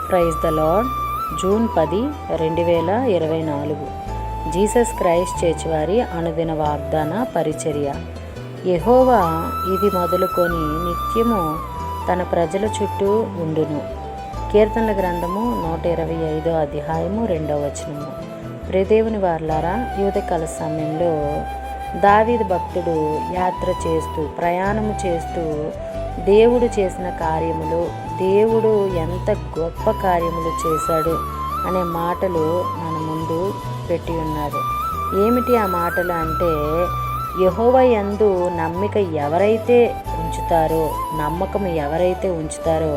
Praise the lord. June 10, 2024. Jesus Christ church వారి అనుదిన వాగ్దాన పరిచర్య. యెహోవా ఇది మొదలుకొని నిత్యము తన ప్రజల చుట్టూ ఉండును. కీర్తనల గ్రంథము 125 అధ్యాయము 2వ వచనము. ప్రియదేవుని వారలారా, యువతకాల సమయంలో దావీదు భక్తుడు యాత్ర చేస్తూ ప్రయాణము చేస్తూ దేవుడు చేసిన కార్యములు, దేవుడు ఎంత గొప్ప కార్యములు చేశాడు అనే మాటలు మన ముందు పెట్టి ఉన్నారు. ఏమిటి ఆ మాటలు అంటే, యెహోవా యందు నమ్మకం ఎవరైతే ఉంచుతారో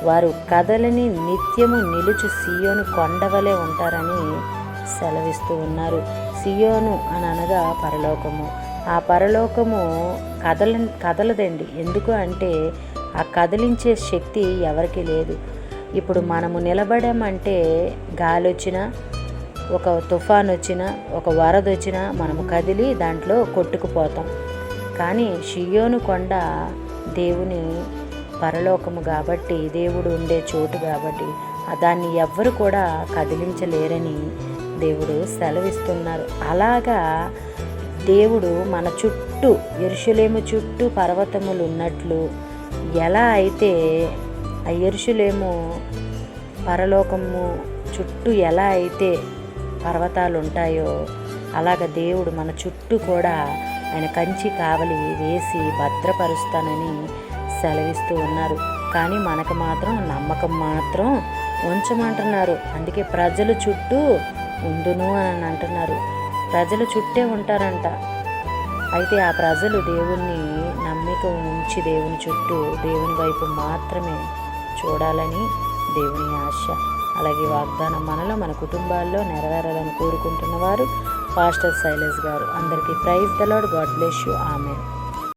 వారు కదలని నిత్యము నిలుచు సియోను కొండవలే ఉంటారని సెలవిస్తూ ఉన్నారు. సియోను అని అనగా పరలోకము. ఆ పరలోకము కదలదండి. ఎందుకు అంటే ఆ కదిలించే శక్తి ఎవరికి లేదు. ఇప్పుడు మనము నిలబడామంటే గాలి వచ్చినా, ఒక తుఫాన్ వచ్చినా, ఒక వరద వచ్చినా మనము కదిలి దాంట్లో కొట్టుకుపోతాం. కానీ సియోను కొండ దేవుని పరలోకము కాబట్టి, దేవుడు ఉండే చోటు కాబట్టి దాన్ని ఎవ్వరు కూడా కదిలించలేరని దేవుడు సెలవిస్తున్నారు. అలాగా దేవుడు మన చుట్టూ, యెరూషలేము చుట్టూ పర్వతములు ఉన్నట్లు, ఎలా అయితే ఆ యెరూషలేము పరలోకము చుట్టూ ఎలా అయితే పర్వతాలు ఉంటాయో అలాగ దేవుడు మన చుట్టూ కూడా ఆయన కంచి కావలి వేసి భద్రపరుస్తానని సెలవిస్తూ ఉన్నారు. కానీ మనకు మాత్రం నమ్మకం మాత్రం ఉంచమంటున్నారు. అందుకే ప్రజల చుట్టూ ఉండును అని అంటున్నారు. ప్రజల చుట్టే ఉంటారంట. అయితే ఆ ప్రజలు దేవుణ్ణి నమ్మిక ఉంచి దేవుని చుట్టూ, దేవుని వైపు మాత్రమే చూడాలని దేవుని ఆశ. అలాగే వాగ్దానం మనలో, మన కుటుంబాల్లో నెరవేరాలని కోరుకుంటున్న వారు పాస్టర్ శైలేష్ గారు. అందరికీ praise the lord. God bless you. Amen.